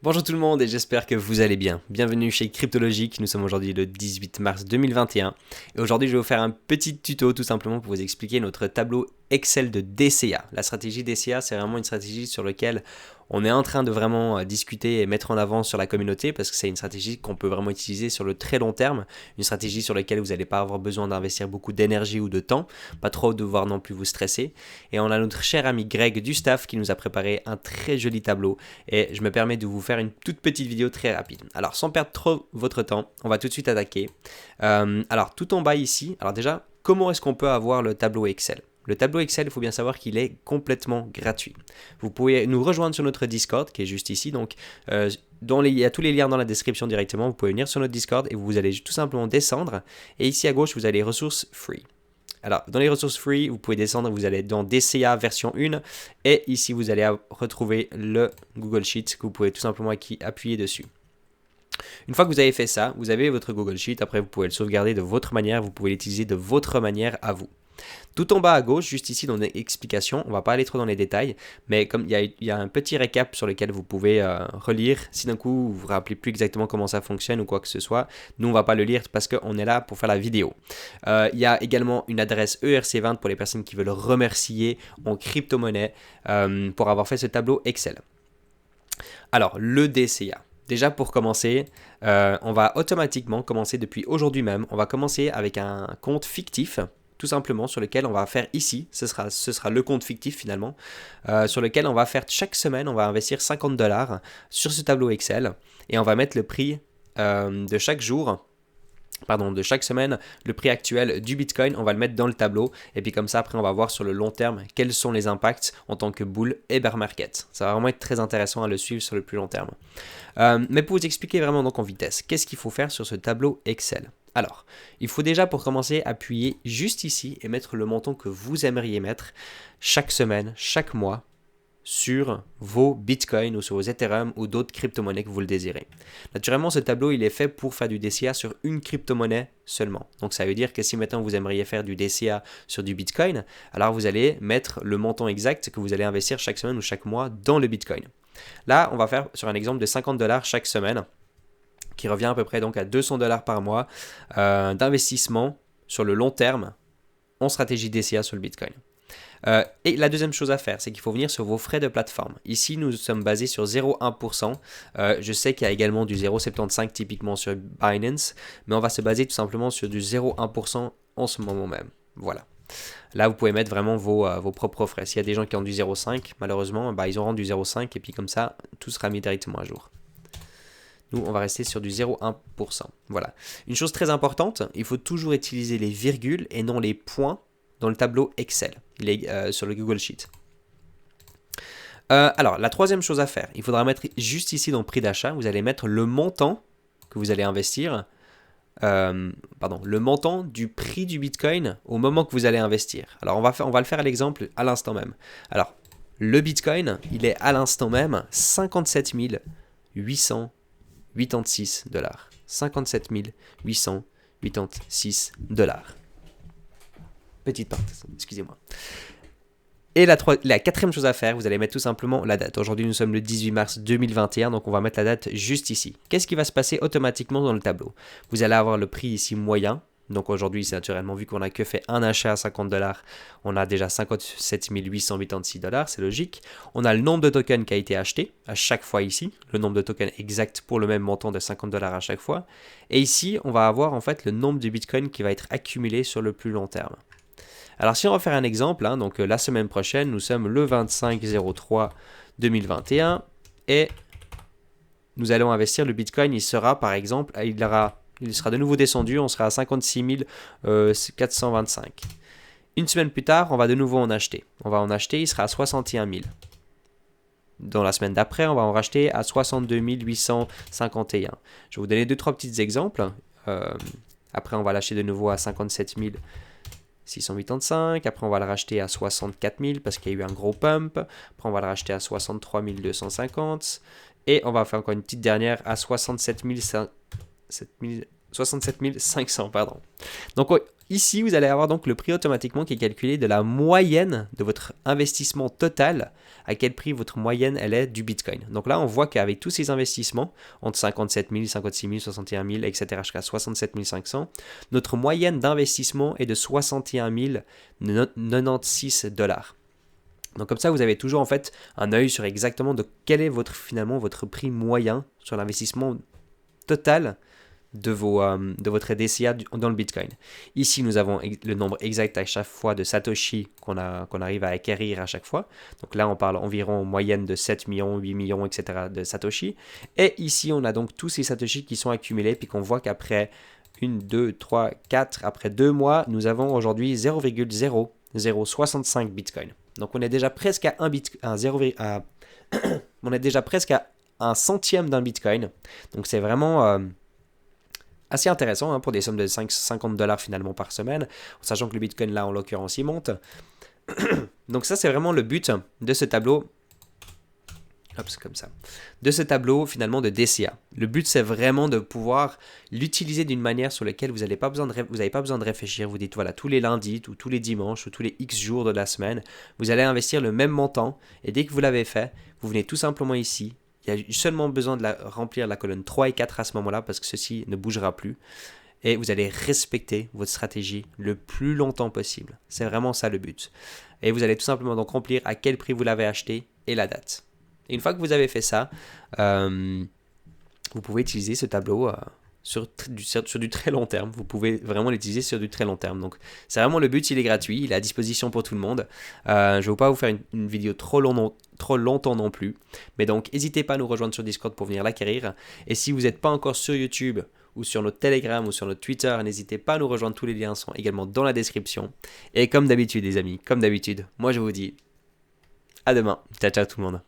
Bonjour tout le monde et j'espère que vous allez bien. Bienvenue chez Cryptologique, nous sommes aujourd'hui le 18 mars 2021 et aujourd'hui je vais vous faire un petit tuto tout simplement pour vous expliquer notre tableau Excel de DCA. La stratégie DCA, c'est vraiment une stratégie sur laquelle on est en train de vraiment discuter et mettre en avant sur la communauté parce que c'est une stratégie qu'on peut vraiment utiliser sur le très long terme, une stratégie sur laquelle vous n'allez pas avoir besoin d'investir beaucoup d'énergie ou de temps, pas trop devoir non plus vous stresser. Et on a notre cher ami Greg du staff qui nous a préparé un très joli tableau et je me permets de vous faire une toute petite vidéo très rapide. Alors sans perdre trop votre temps, on va tout de suite attaquer. Alors tout en bas ici, alors déjà, comment est-ce qu'on peut avoir le tableau Excel ? Le tableau Excel, il faut bien savoir qu'il est complètement gratuit. Vous pouvez nous rejoindre sur notre Discord qui est juste ici. Donc, il y a tous les liens dans la description directement. Vous pouvez venir sur notre Discord et vous allez tout simplement descendre. Et ici à gauche, vous avez les ressources free. Alors, dans les ressources free, vous pouvez descendre, vous allez dans DCA version 1. Et ici, vous allez retrouver le Google Sheet que vous pouvez tout simplement appuyer dessus. Une fois que vous avez fait ça, vous avez votre Google Sheet. Après, vous pouvez le sauvegarder de votre manière. Vous pouvez l'utiliser de votre manière à vous. Tout en bas à gauche, juste ici dans les explications, on ne va pas aller trop dans les détails, mais comme il y a un petit récap sur lequel vous pouvez relire, si d'un coup vous vous rappelez plus exactement comment ça fonctionne ou quoi que ce soit, nous on ne va pas le lire parce qu'on est là pour faire la vidéo. Il y a également une adresse ERC20 pour les personnes qui veulent remercier en crypto-monnaie pour avoir fait ce tableau Excel. Alors, le DCA. Déjà pour commencer, on va automatiquement commencer depuis aujourd'hui même, on va commencer avec un compte fictif, tout simplement, sur lequel on va faire ici, ce sera le compte fictif finalement, sur lequel on va faire chaque semaine, on va investir $50 sur ce tableau Excel et on va mettre le prix de chaque semaine, le prix actuel du Bitcoin, on va le mettre dans le tableau et puis comme ça après on va voir sur le long terme quels sont les impacts en tant que bull et bear market. Ça va vraiment être très intéressant à le suivre sur le plus long terme. Mais pour vous expliquer vraiment donc en vitesse, qu'est-ce qu'il faut faire sur ce tableau Excel ? Alors, il faut déjà pour commencer appuyer juste ici et mettre le montant que vous aimeriez mettre chaque semaine, chaque mois sur vos bitcoins ou sur vos Ethereum ou d'autres crypto-monnaies que vous le désirez. Naturellement, ce tableau, il est fait pour faire du DCA sur une crypto-monnaie seulement. Donc, ça veut dire que si maintenant vous aimeriez faire du DCA sur du bitcoin, alors vous allez mettre le montant exact que vous allez investir chaque semaine ou chaque mois dans le bitcoin. Là, on va faire sur un exemple de $50 chaque semaine, qui revient à peu près donc à $200 par mois d'investissement sur le long terme en stratégie DCA sur le Bitcoin. Et la deuxième chose à faire, c'est qu'il faut venir sur vos frais de plateforme. Ici, nous sommes basés sur 0,1%. Je sais qu'il y a également du 0,75 typiquement sur Binance, mais on va se baser tout simplement sur du 0,1% en ce moment même. Voilà. Là, vous pouvez mettre vraiment vos propres frais. S'il y a des gens qui ont du 0,5, malheureusement, ils auront du 0,5 et puis comme ça, tout sera mis directement à jour. Nous, on va rester sur du 0,1%. Voilà. Une chose très importante, il faut toujours utiliser les virgules et non les points dans le tableau Excel, sur le Google Sheet. Alors, la troisième chose à faire, il faudra mettre juste ici dans le prix d'achat, vous allez mettre le montant que vous allez investir, le montant du prix du Bitcoin au moment que vous allez investir. Alors, on va le faire à l'exemple à l'instant même. Alors, le Bitcoin, il est à l'instant même 57 886 $. 57 886 $. Petite parenthèse, excusez-moi. Et la quatrième chose à faire, vous allez mettre tout simplement la date. Aujourd'hui, nous sommes le 18 mars 2021, donc on va mettre la date juste ici. Qu'est-ce qui va se passer automatiquement dans le tableau ? Vous allez avoir le prix ici moyen. Donc aujourd'hui, c'est naturellement, vu qu'on n'a que fait un achat à $50, on a déjà 57 886 $, c'est logique. On a le nombre de tokens qui a été acheté à chaque fois ici, le nombre de tokens exact pour le même montant de $50 à chaque fois. Et ici, on va avoir en fait le nombre de bitcoins qui va être accumulé sur le plus long terme. Alors si on va faire un exemple, donc la semaine prochaine, nous sommes le 25/03/2021 et nous allons investir le bitcoin, il sera par exemple, il sera de nouveau descendu, on sera à 56 425. Une semaine plus tard, on va de nouveau en acheter. On va en acheter, il sera à 61 000. Dans la semaine d'après, on va en racheter à 62 851. Je vais vous donner 2-3 petits exemples. Après, on va l'acheter de nouveau à 57 685. Après, on va le racheter à 64 000 parce qu'il y a eu un gros pump. Après, on va le racheter à 63 250. Et on va faire encore une petite dernière à 67 500. Donc Ici, vous allez avoir donc le prix automatiquement qui est calculé de la moyenne de votre investissement total, à quel prix votre moyenne elle est du Bitcoin. Donc là, on voit qu'avec tous ces investissements, entre 57 000, 56 000, 61 000, etc., jusqu'à 67 500, notre moyenne d'investissement est de 61 096 $. Donc comme ça, vous avez toujours en fait un œil sur exactement de quel est finalement votre prix moyen sur l'investissement total de votre DCA dans le Bitcoin. Ici, nous avons le nombre exact à chaque fois de Satoshi qu'on arrive à acquérir à chaque fois. Donc là, on parle environ en moyenne de 7 millions, 8 millions, etc. de Satoshi. Et ici, on a donc tous ces Satoshi qui sont accumulés, puis qu'on voit qu'après 1, 2, 3, 4, après 2 mois, nous avons aujourd'hui 0,0065 Bitcoin. Donc on est déjà presque à on est déjà presque à un centième d'un Bitcoin. Donc c'est vraiment assez intéressant pour des sommes de 50 $ finalement par semaine, en sachant que le Bitcoin là en l'occurrence il monte. Donc ça c'est vraiment le but de ce tableau. Hop, c'est comme ça. De ce tableau finalement de DCA. Le but c'est vraiment de pouvoir l'utiliser d'une manière sur laquelle vous n'avez pas besoin de réfléchir. Vous dites voilà, tous les lundis ou tous les dimanches ou tous les X jours de la semaine, vous allez investir le même montant et dès que vous l'avez fait, vous venez tout simplement ici. Il y a seulement besoin de remplir la colonne 3 et 4 à ce moment-là parce que ceci ne bougera plus. Et vous allez respecter votre stratégie le plus longtemps possible. C'est vraiment ça le but. Et vous allez tout simplement donc remplir à quel prix vous l'avez acheté et la date. Et une fois que vous avez fait ça, vous pouvez utiliser ce tableau sur du très long terme. Vous pouvez vraiment l'utiliser sur du très long terme. Donc, c'est vraiment le but, il est gratuit, il est à disposition pour tout le monde. Je ne vais pas vous faire une vidéo trop longtemps non plus. Mais donc, n'hésitez pas à nous rejoindre sur Discord pour venir l'acquérir. Et si vous n'êtes pas encore sur YouTube ou sur notre Telegram ou sur notre Twitter, n'hésitez pas à nous rejoindre. Tous les liens sont également dans la description. Et comme d'habitude, les amis, comme d'habitude, moi je vous dis à demain. Ciao, ciao tout le monde.